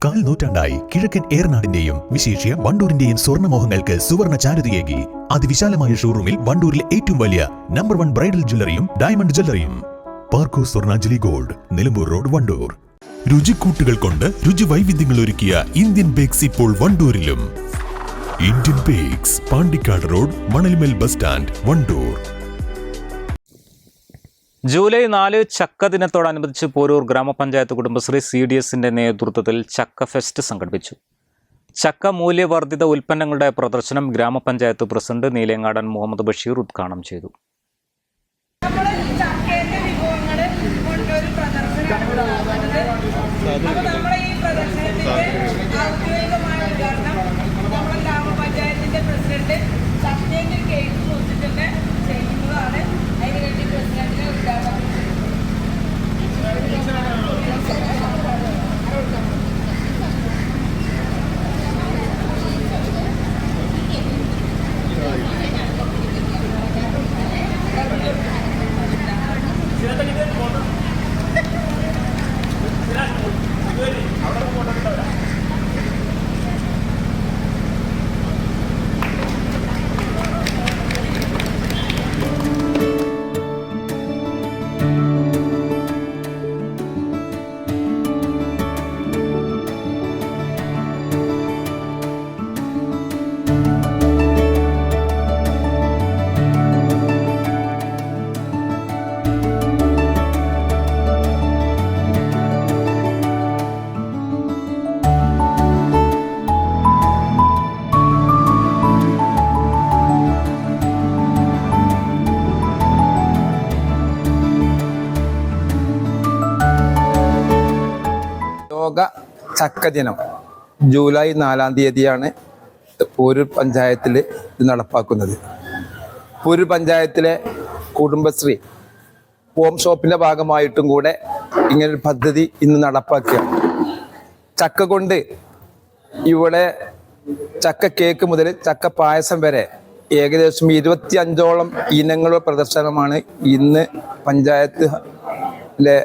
കാൽ നൂറ്റാണ്ടായി കിഴക്കൻ ഏറനാടിന്റെയും വിശേഷ്യ വണ്ടൂരിന്റെയും സ്വർണ്ണമോഹങ്ങൾക്ക് സുവർണ ചാരുതയേകി അതിവിശാലമായ ഷോറൂമിൽ വണ്ടൂരിലെ ഏറ്റവും വലിയ നമ്പർ 1 ബ്രൈഡൽ ജ്വല്ലറിയും ഡയമണ്ട് ജ്വല്ലറിയും പാർക്കോ സ്വർണ്ണാഞ്ജലി ഗോൾഡ്, നിലമ്പൂർ റോഡ്, വണ്ടൂർ. രുചിക്കൂട്ടുകൾ കൊണ്ട് രുചി വൈവിധ്യങ്ങൾ ഒരുക്കിയ ഇന്ത്യൻ ബേക്സ് ഇപ്പോൾ വണ്ടൂരിലും. Indian bakes, Pandikkad road, Manalmel bus stand, Wandoor. July 4 ചക്ക ദിനത്തോടനുബന്ധിച്ച് പോരൂർ ഗ്രാമപഞ്ചായത്ത് കുടുംബശ്രീ CDSന്റെ നേതൃത്വത്തിൽ ചക്ക ഫെസ്റ്റ് സംഘടിപ്പിച്ചു. ചക്ക മൂല്യവർദ്ധിത ഉൽപ്പന്നങ്ങളുടെ പ്രദർശനം ഗ്രാമപഞ്ചായത്ത് പ്രസിഡന്റ് നീലേങ്ങാടൻ മുഹമ്മദ് ബഷീർ ഉദ്ഘാടനം ചെയ്തു. ലോക ചക്ക ദിനം ജൂലൈ 4 തീയതിയാണ് പോരൂർ പഞ്ചായത്തിൽ ഇത് നടപ്പാക്കുന്നത്. പോരൂർ പഞ്ചായത്തിലെ കുടുംബശ്രീ ഹോം ഷോപ്പിൻ്റെ ഭാഗമായിട്ടും കൂടെ ഇങ്ങനൊരു പദ്ധതി ഇന്ന് നടപ്പാക്കുകയാണ്. ചക്ക കൊണ്ട് ഇവിടെ ചക്ക കേക്ക് മുതൽ ചക്ക പായസം വരെ ഏകദേശം 25ഓളം ഇനങ്ങളുടെ പ്രദർശനമാണ് ഇന്ന് പഞ്ചായത്തിലെ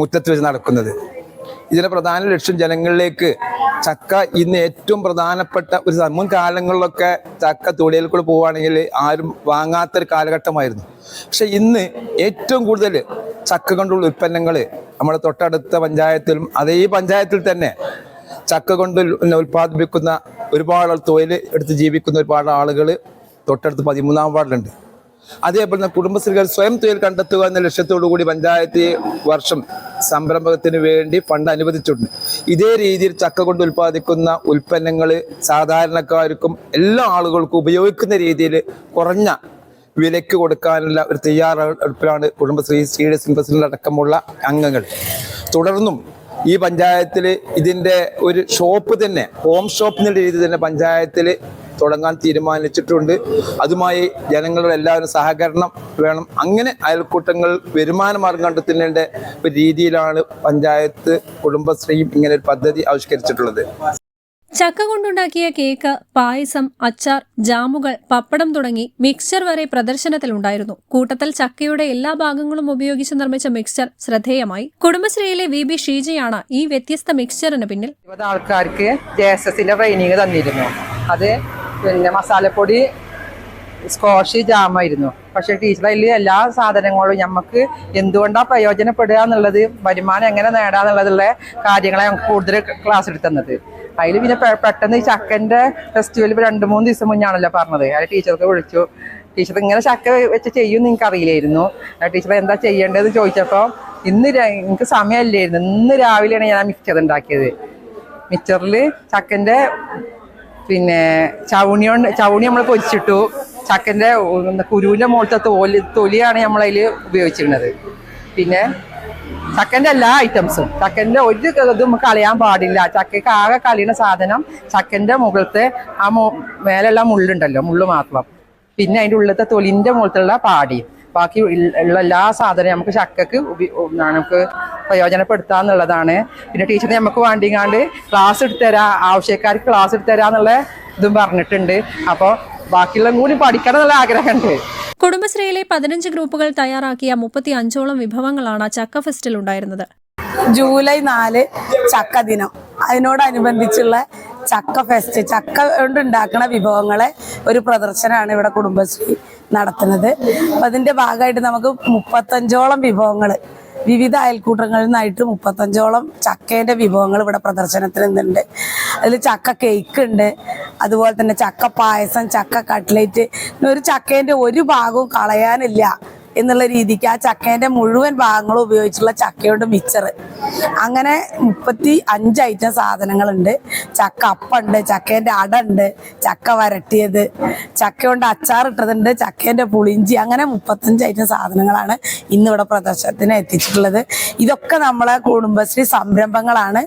മുറ്റത്ത് വെച്ച് നടക്കുന്നത്. ഇതിന്റെ പ്രധാന ലക്ഷ്യം ജനങ്ങളിലേക്ക് ചക്ക ഇന്ന് ഏറ്റവും പ്രധാനപ്പെട്ട ഒരു മുൻകാലങ്ങളിലൊക്കെ ചക്ക തൊടിയിൽ കൂടെ പോവുകയാണെങ്കിൽ ആരും വാങ്ങാത്തൊരു കാലഘട്ടമായിരുന്നു. പക്ഷെ ഇന്ന് ഏറ്റവും കൂടുതൽ ചക്ക കൊണ്ടുള്ള ഉൽപ്പന്നങ്ങൾ നമ്മുടെ തൊട്ടടുത്ത പഞ്ചായത്തിലും അതേ ഈ പഞ്ചായത്തിൽ തന്നെ ചക്ക കൊണ്ട് ഉൽപ്പാദിപ്പിക്കുന്ന ഒരുപാട് തൊഴിൽ എടുത്ത് ജീവിക്കുന്ന ഒരുപാട് ആളുകൾ തൊട്ടടുത്ത് 13ാം വാർഡിലുണ്ട്. അതേപോലെ തന്നെ കുടുംബശ്രീകൾ സ്വയം തൊഴിൽ കണ്ടെത്തുക എന്ന ലക്ഷ്യത്തോടു കൂടി പഞ്ചായത്ത് വർഷം സംരംഭത്തിന് വേണ്ടി ഫണ്ട് അനുവദിച്ചിട്ടുണ്ട്. ഇതേ രീതിയിൽ ചക്ക കൊണ്ട് ഉൽപ്പാദിക്കുന്ന ഉൽപ്പന്നങ്ങൾ സാധാരണക്കാർക്കും എല്ലാ ആളുകൾക്കും ഉപയോഗിക്കുന്ന രീതിയിൽ കുറഞ്ഞ വിലയ്ക്ക് കൊടുക്കാനുള്ള ഒരു തയ്യാറെടുപ്പിലാണ് കുടുംബശ്രീ CDS പ്രസിഡന്റ് അടക്കമുള്ള അംഗങ്ങൾ. തുടർന്നും ഈ പഞ്ചായത്തിൽ ഇതിൻ്റെ ഒരു ഷോപ്പ് തന്നെ ഹോം ഷോപ്പ് എന്നുള്ള രീതിയിൽ തന്നെ പഞ്ചായത്തിൽ തുടങ്ങാൻ തീരുമാനിച്ചിട്ടുണ്ട്. അതുമായി ജനങ്ങളുടെ എല്ലാവരും സഹകരണം വേണം. അങ്ങനെ അയൽക്കൂട്ടങ്ങൾ വരുമാന മാർഗം കണ്ടെത്തുന്നതിൻ്റെ ഒരു രീതിയിലാണ് പഞ്ചായത്ത് കുടുംബശ്രീയും ഇങ്ങനെ ഒരു പദ്ധതി ആവിഷ്കരിച്ചിട്ടുള്ളത്. ചക്ക കൊണ്ടുണ്ടാക്കിയ കേക്ക്, പായസം, അച്ചാർ, ജാമുകൾ, പപ്പടം തുടങ്ങി മിക്സ്ചർ വരെ പ്രദർശനത്തിലുണ്ടായിരുന്നു. കൂട്ടത്തിൽ ചക്കയുടെ എല്ലാ ഭാഗങ്ങളും ഉപയോഗിച്ച് നിർമ്മിച്ച മിക്സ്ചർ ശ്രദ്ധേയമായി. കുടുംബശ്രീയിലെ VB ഷീജയാണ് ഈ വ്യത്യസ്ത മിക്സ്ചറിന് പിന്നിൽ. 20 ആൾക്കാർക്ക് JSSന്റെ ട്രെയിനിങ് തന്നിരുന്നു. അത് പിന്നെ മസാലപ്പൊടി, സ്കോഷ്, ജാമായിരുന്നു. പക്ഷെ ടീച്ചർ അതിൽ എല്ലാ സാധനങ്ങളും നമുക്ക് എന്തുകൊണ്ടാണ് പ്രയോജനപ്പെടുക എന്നുള്ളത്, വരുമാനം എങ്ങനെ നേടാന്നുള്ളതുള്ള കാര്യങ്ങളെ നമുക്ക് കൂടുതൽ ക്ലാസ് എടുത്ത് തന്നത്. അതിൽ പിന്നെ പെട്ടെന്ന് ഈ ചക്കൻ്റെ ഫെസ്റ്റിവൽ 2-3 ദിവസം മുന്നാണല്ലോ പറഞ്ഞത്. അതിൽ ടീച്ചർക്ക് വിളിച്ചു. ടീച്ചർ ഇങ്ങനെ ചക്ക വെച്ച് ചെയ്യുമെന്ന് എനിക്ക് അറിയില്ലായിരുന്നു. ടീച്ചർ എന്താ ചെയ്യേണ്ടതെന്ന് ചോദിച്ചപ്പോൾ എനിക്ക് സമയമില്ലായിരുന്നു. ഇന്ന് രാവിലെയാണ് ഞാൻ മിക്സർ ഉണ്ടാക്കിയത്. മിക്സറിൽ ചക്കൻ്റെ പിന്നെ ചവണി നമ്മൾ പൊരിച്ചിട്ടു. ചക്കൻ്റെ കുരുവിൻ്റെ മുകളിലത്തെ തൊലിയാണ് നമ്മളതിൽ ഉപയോഗിച്ചിരുന്നത്. പിന്നെ ചക്കൻ്റെ എല്ലാ ഐറ്റംസും, ചക്കൻ്റെ ഒരു ഇതും കളയാൻ പാടില്ല. ചക്കയ്ക്ക് ആകെ കളിയുന്ന സാധനം ചക്കൻ്റെ മുകളിലത്തെ ആ മേലുള്ള മുള്ളുണ്ടല്ലോ, മുള്ളു മാത്രം. പിന്നെ അതിൻ്റെ ഉള്ളിലത്തെ തൊലിൻ്റെ മുകളിലുള്ള പാടി, ബാക്കി ഉള്ള എല്ലാ സാധനവും നമുക്ക് ചക്കക്ക് നമുക്ക് പ്രയോജനപ്പെടുത്താന്നുള്ളതാണ്. പിന്നെ ടീച്ചർ നമുക്ക് വേണ്ടിങ്ങാണ്ട് ക്ലാസ് എടുത്തുതരാം, ആവശ്യക്കാർക്ക് ക്ലാസ് എടുത്തുതരാന്നുള്ള ഇതും പറഞ്ഞിട്ടുണ്ട്. അപ്പോൾ ബാക്കിയുള്ള കൂടി പഠിക്കണം എന്നുള്ള ആഗ്രഹമുണ്ട്. കുടുംബശ്രീയിലെ 15 ഗ്രൂപ്പുകൾ തയ്യാറാക്കിയ 35ഓളം വിഭവങ്ങളാണ് ചക്ക ഫെസ്റ്റിൽ ഉണ്ടായിരുന്നത്. ജൂലൈ 4 ചക്ക ദിനം. അതിനോടനുബന്ധിച്ചുള്ള ചക്ക ഫെസ്റ്റ്, ചക്ക കൊണ്ട് ഉണ്ടാക്കുന്ന വിഭവങ്ങളെ ഒരു പ്രദർശനമാണ് ഇവിടെ കുടുംബശ്രീ നടത്തുന്നത്. അപ്പം അതിൻ്റെ ഭാഗമായിട്ട് നമുക്ക് 35ഓളം വിഭവങ്ങൾ വിവിധ അയൽക്കൂട്ടങ്ങളിൽ നിന്നായിട്ട് 35ഓളം ചക്കേൻ്റെ വിഭവങ്ങൾ ഇവിടെ പ്രദർശനത്തിന് നിന്നുണ്ട്. അതിൽ ചക്ക കേക്ക് ഉണ്ട്, അതുപോലെ തന്നെ ചക്ക പായസം, ചക്ക കട്ട്ലേറ്റ്. ഒരു ചക്കേൻ്റെ ഒരു ഭാഗവും കളയാനില്ല എന്നുള്ള രീതിക്ക് ആ ചക്കേൻ്റെ മുഴുവൻ ഭാഗങ്ങളും ഉപയോഗിച്ചുള്ള ചക്കയുടെ മിക്സർ, അങ്ങനെ 35 ഐറ്റം സാധനങ്ങളുണ്ട്. ചക്ക അപ്പുണ്ട്, ചക്കേൻ്റെ അട ഉണ്ട്, ചക്ക വരട്ടിയത്, ചക്ക കൊണ്ട് അച്ചാറിട്ടതുണ്ട്, ചക്കേൻ്റെ പുളിഞ്ചി, അങ്ങനെ 35 ഐറ്റം സാധനങ്ങളാണ് ഇന്നിവിടെ പ്രദർശനത്തിന് എത്തിച്ചിട്ടുള്ളത്. ഇതൊക്കെ നമ്മളെ കുടുംബശ്രീ സംരംഭങ്ങളാണ്.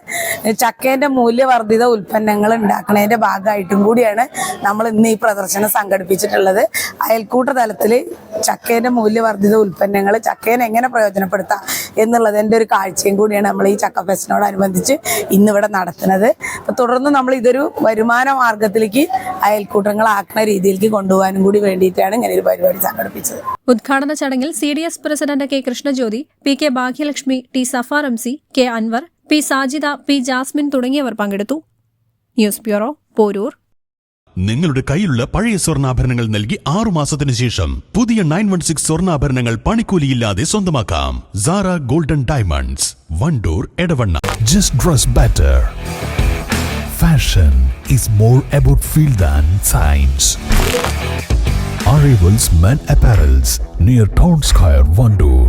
ചക്കേൻ്റെ മൂല്യവർദ്ധിത ഉൽപ്പന്നങ്ങൾ ഉണ്ടാക്കുന്നതിൻ്റെ ഭാഗമായിട്ടും കൂടിയാണ് നമ്മൾ ഇന്ന് ഈ പ്രദർശനം സംഘടിപ്പിച്ചിട്ടുള്ളത്. അയൽക്കൂട്ട തലത്തിൽ ചക്കേൻ്റെ മൂല്യവർദ്ധിത ഉൽപ്പന്നങ്ങൾ, ചക്കേനെ എങ്ങനെ പ്രയോജനപ്പെടുത്താം എന്നുള്ളതിൻ്റെ ഒരു കാഴ്ചയും കൂടിയാണ് നമ്മൾ ഈ ചക്ക ഫെസ്റ്റിനോടനുബന്ധിച്ച് ഇന്നിവിടെ നടത്തുന്നത്. അപ്പോൾ തുടർന്ന് നമ്മൾ ഇതൊരു വരുമാന മാർഗത്തിലേക്ക് അയൽക്കൂട്ടങ്ങളാക്കുന്ന രീതിയിലേക്ക് കൊണ്ടുപോകാനും കൂടി വേണ്ടിയിട്ടാണ് ഇങ്ങനെ ഒരു പരിപാടി സംഘടിപ്പിച്ചത്. ഉദ്ഘാടന ചടങ്ങിൽ CDS president K Krishnajyothi, PK Bhagyalakshmi, T Safar MC, K Anwar, P Sajida, P Jasmin തുടങ്ങിയവർ പങ്കെടുത്തു. News bureau, Poroor. നിങ്ങളുടെ കയ്യിലുള്ള പഴയ സ്വർണ്ണാഭരണങ്ങൾ നൽകി 6 മാസത്തിന് ശേഷം പുതിയ 916 സ്വർണ്ണാഭരണങ്ങൾ പണിക്കൂലിയില്ലാതെ സ്വന്തമാക്കാം. Sara golden diamonds, Wandoor, Edavanna. Just dress better. Fashion is more about feel than science. Arrivals Men Apparels near Town Square, Vandoor.